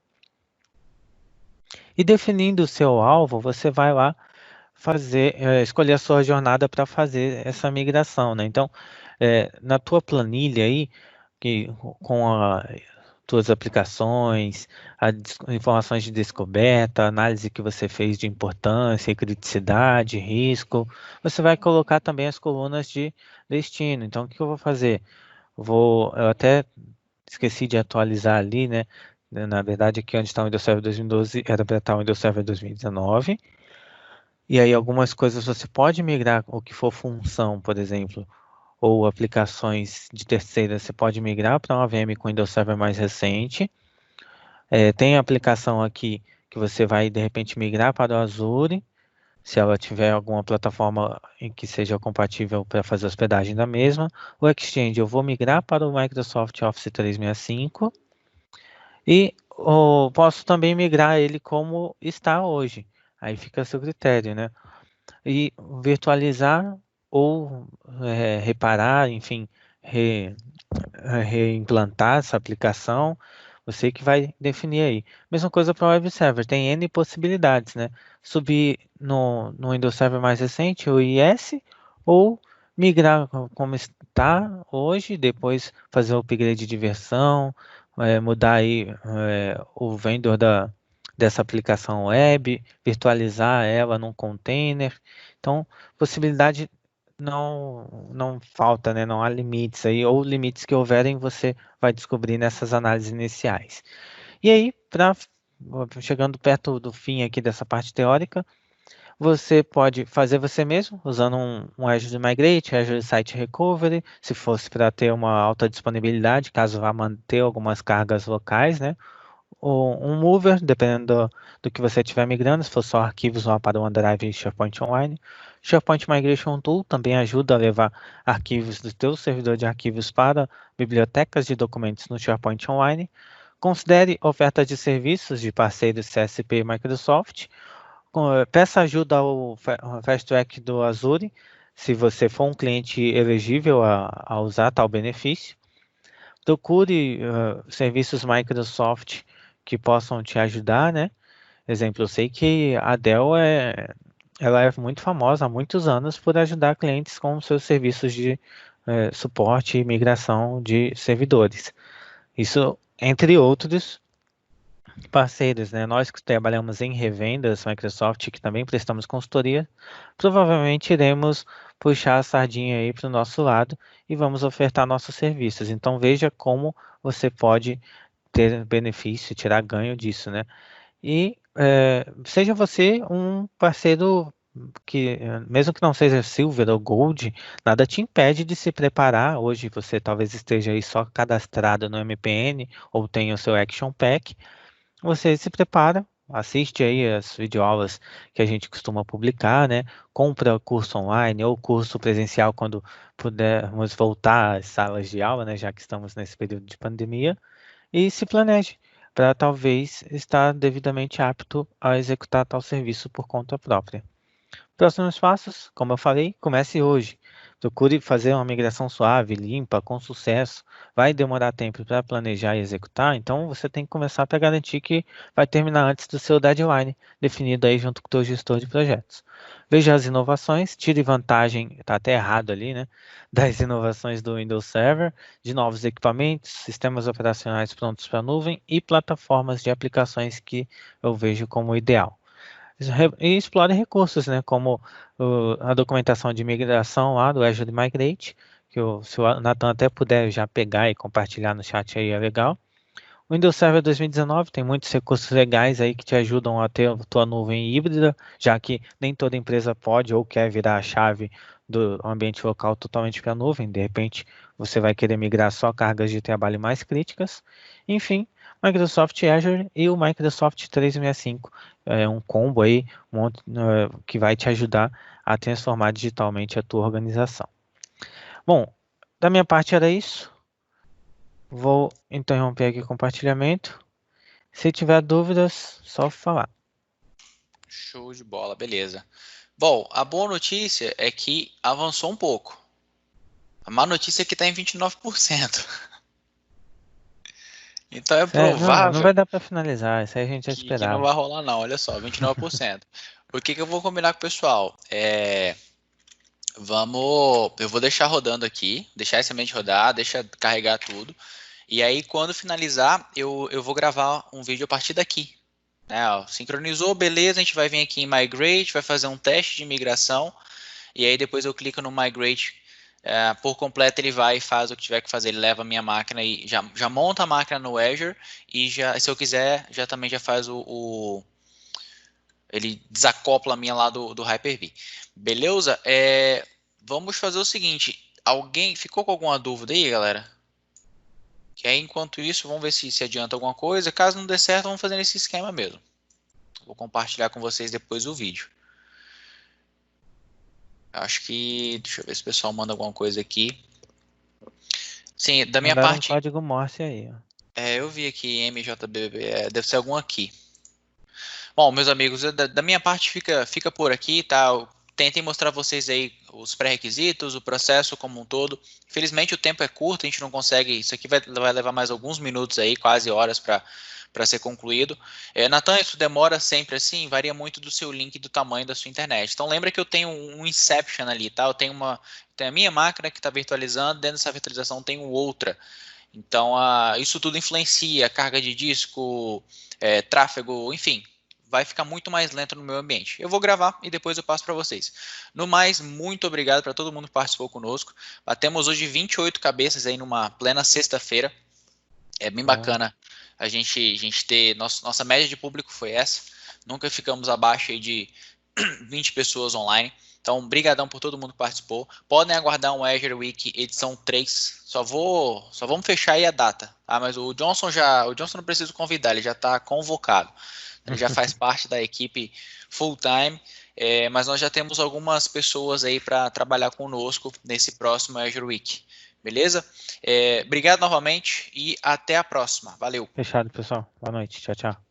E definindo o seu alvo, você vai lá escolher a sua jornada para fazer essa migração, né? Então, na tua planilha aí, com as tuas aplicações, informações de descoberta, análise que você fez de importância, criticidade, risco, você vai colocar também as colunas de destino. Então, o que eu vou fazer? Eu até esqueci de atualizar ali, né? Na verdade, aqui onde está o Windows Server 2012 era para estar o Windows Server 2019. E aí, algumas coisas você pode migrar, o que for função, por exemplo, ou aplicações de terceira, você pode migrar para uma VM com Windows Server mais recente. Tem aplicação aqui que você vai, de repente, migrar para o Azure, se ela tiver alguma plataforma em que seja compatível para fazer hospedagem da mesma. O Exchange, eu vou migrar para o Microsoft Office 365 e posso também migrar ele como está hoje. Aí fica a seu critério, né? E virtualizar ou reparar, enfim, reimplantar essa aplicação, você que vai definir aí. Mesma coisa para o web server, tem N possibilidades, né? Subir no Windows Server mais recente, o IS, ou migrar como está hoje, depois fazer o upgrade de versão, mudar aí o vendor dessa aplicação web, virtualizar ela num container. Então, possibilidade não falta, né? Não há limites aí, ou limites que houverem, você vai descobrir nessas análises iniciais. E aí, chegando perto do fim aqui dessa parte teórica, você pode fazer você mesmo, usando um Azure Migrate, Azure Site Recovery, se fosse para ter uma alta disponibilidade, caso vá manter algumas cargas locais, né? Ou um mover, dependendo do que você estiver migrando, se for só arquivos lá para o OneDrive e SharePoint Online. SharePoint Migration Tool também ajuda a levar arquivos do teu servidor de arquivos para bibliotecas de documentos no SharePoint Online. Considere ofertas de serviços de parceiros CSP e Microsoft. Peça ajuda ao Fast Track do Azure, se você for um cliente elegível a usar tal benefício. Procure serviços Microsoft que possam te ajudar, né? Exemplo, eu sei que a Dell ela é muito famosa há muitos anos por ajudar clientes com seus serviços de suporte e migração de servidores. Isso, entre outros parceiros, né? Nós que trabalhamos em revendas Microsoft, que também prestamos consultoria, provavelmente iremos puxar a sardinha aí para o nosso lado e vamos ofertar nossos serviços. Então veja como você pode ter benefício, tirar ganho disso, né? E seja você um parceiro que, mesmo que não seja Silver ou Gold, nada te impede de se preparar. Hoje você talvez esteja aí só cadastrado no MPN ou tenha o seu Action Pack. Você se prepara, assiste aí as videoaulas que a gente costuma publicar, né? Compra curso online ou curso presencial quando pudermos voltar às salas de aula, né? Já que estamos nesse período de pandemia. E se planeje para talvez estar devidamente apto a executar tal serviço por conta própria. Próximos passos, como eu falei, comece hoje. Procure fazer uma migração suave, limpa, com sucesso. Vai demorar tempo para planejar e executar, então você tem que começar para garantir que vai terminar antes do seu deadline, definido aí junto com o teu gestor de projetos. Veja as inovações, tire vantagem, está até errado ali, né? Das inovações do Windows Server, de novos equipamentos, sistemas operacionais prontos para nuvem e plataformas de aplicações que eu vejo como ideal. E explore recursos, né, como a documentação de migração lá do Azure Migrate, que se o Nathan até puder já pegar e compartilhar no chat aí, é legal. O Windows Server 2019 tem muitos recursos legais aí que te ajudam a ter a tua nuvem híbrida, já que nem toda empresa pode ou quer virar a chave do ambiente local totalmente para a nuvem. De repente, você vai querer migrar só cargas de trabalho mais críticas. Enfim, Microsoft Azure e o Microsoft 365 é um combo aí que vai te ajudar a transformar digitalmente a tua organização. Bom, da minha parte era isso. Vou interromper aqui o compartilhamento. Se tiver dúvidas, só falar. Show de bola, beleza. Bom, a boa notícia é que avançou um pouco. A má notícia é que está em 29%. Então é Não provável vai dar para finalizar, isso aí a gente já que não esperava. vai rolar não, olha só, 29%. O que eu vou combinar com o pessoal? Eu vou deixar rodando aqui, deixar esse ambiente rodar, deixa carregar tudo. E aí, quando finalizar, eu vou gravar um vídeo a partir daqui. Né? Ó, sincronizou, beleza, a gente vai vir aqui em Migrate, vai fazer um teste de migração. E aí depois eu clico no Migrate por completo, ele vai e faz o que tiver que fazer. Ele leva a minha máquina e já monta a máquina no Azure. E já, se eu quiser, também já faz ele desacopla a minha lá do Hyper-V. Beleza? Vamos fazer o seguinte. Alguém ficou com alguma dúvida aí, galera? Que aí, enquanto isso, vamos ver se adianta alguma coisa. Caso não dê certo, vamos fazer nesse esquema mesmo. Vou compartilhar com vocês depois o vídeo. Acho que... Deixa eu ver se o pessoal manda alguma coisa aqui. Sim, da minha Mandaram parte... um código Morse aí, ó. eu vi aqui MJBB, deve ser algum aqui. Bom, meus amigos, da minha parte fica por aqui, tá? Eu tentei mostrar a vocês aí os pré-requisitos, o processo como um todo. Infelizmente o tempo é curto, a gente não consegue, isso aqui vai levar mais alguns minutos aí, quase horas para ser concluído. Nathan, isso demora sempre assim, varia muito do seu link e do tamanho da sua internet. Então lembra que eu tenho um Inception ali, tá? Eu tenho a minha máquina que está virtualizando, dentro dessa virtualização tenho outra. Então isso tudo influencia, carga de disco, tráfego, enfim. Vai ficar muito mais lento no meu ambiente. Eu vou gravar e depois eu passo para vocês. No mais, muito obrigado para todo mundo que participou conosco. Batemos hoje 28 cabeças aí numa plena sexta-feira. É bem bacana a gente ter... Nossa média de público foi essa. Nunca ficamos abaixo aí de 20 pessoas online. Então, brigadão por todo mundo que participou. Podem aguardar um Azure Week edição 3. Só vamos fechar aí a data. Tá? Mas o Johnson não preciso convidar, ele já está convocado. Ele já faz parte da equipe full time, mas nós já temos algumas pessoas aí para trabalhar conosco nesse próximo Azure Week. Beleza? Obrigado novamente e até a próxima. Valeu. Fechado, pessoal. Boa noite. Tchau, tchau.